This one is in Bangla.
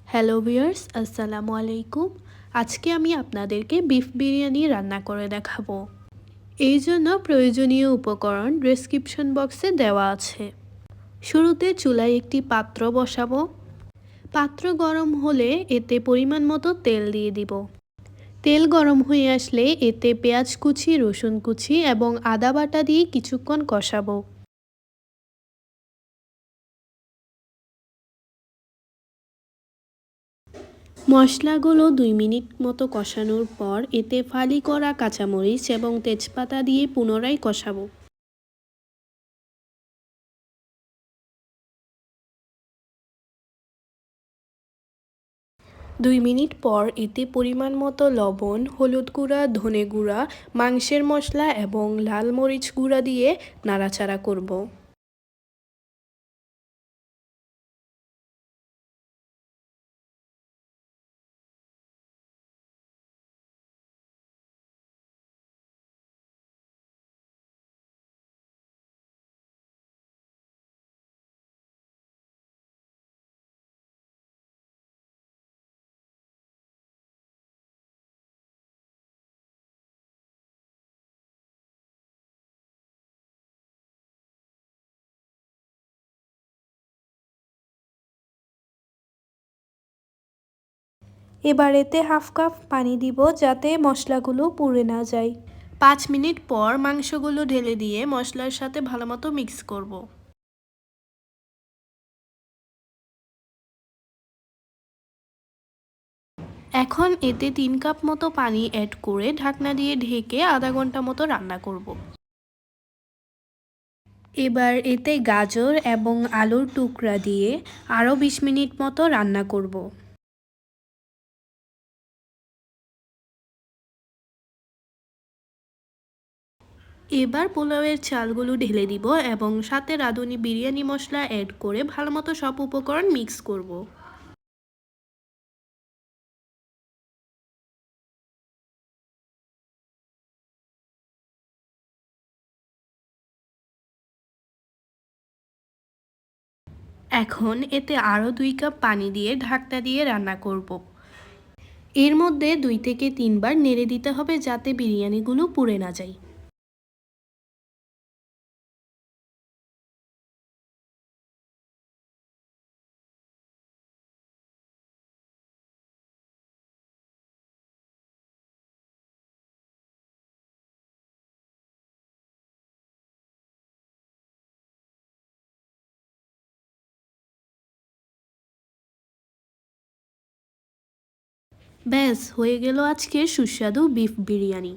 হ্যালো ভিউয়ার্স, আসসালামু আলাইকুম। আজকে আমি আপনাদেরকে বিফ বিরিয়ানি রান্না করে দেখাবো। এই জন্য প্রয়োজনীয় উপকরণ ডেসক্রিপশন বক্সে দেওয়া আছে। শুরুতে চুলায় একটি পাত্র বসাবো। পাত্র গরম হলে এতে পরিমাণ মতো তেল দিয়ে দিব। তেল গরম হয়ে আসলে এতে পেঁয়াজ কুচি, রসুন কুচি এবং আদা বাটা দিয়ে কিছুক্ষণ কষাবো। মশলাগুলো 2 মিনিট মতো কষানোর পর এতে ফালি করা কাঁচামরিচ এবং তেজপাতা দিয়ে পুনরায় কষাবো। 2 মিনিট পর এতে পরিমাণ মতো লবণ, হলুদ গুঁড়া, ধনে গুঁড়া, মাংসের মশলা এবং লাল মরিচ গুঁড়া দিয়ে নাড়াচাড়া করব। এবার এতে হাফ কাপ পানি দিব যাতে মশলাগুলো পুড়ে না যায়। 5 মিনিট পর মাংসগুলো ঢেলে দিয়ে মশলার সাথে ভালোমতো মিক্স করব। এখন এতে 3 কাপ মতো পানি অ্যাড করে ঢাকনা দিয়ে ঢেকে আধা ঘন্টা মতো রান্না করব। এবার এতে গাজর এবং আলুর টুকরা দিয়ে আরও 20 মিনিট মতো রান্না করব। এবার পোলাওয়ের চালগুলো ঢেলে দিব এবং সাথে রাঁধুনি বিরিয়ানি মশলা অ্যাড করে ভালোমতো সব উপকরণ মিক্স করব। এখন এতে আরও 2 কাপ পানি দিয়ে ঢাকনা দিয়ে রান্না করব। এর মধ্যে 2 থেকে 3 বার নেড়ে দিতে হবে যাতে বিরিয়ানিগুলো পুড়ে না যায়। ব্যাস হয়ে গেল আজকের সুস্বাদু বিফ বিরিয়ানি।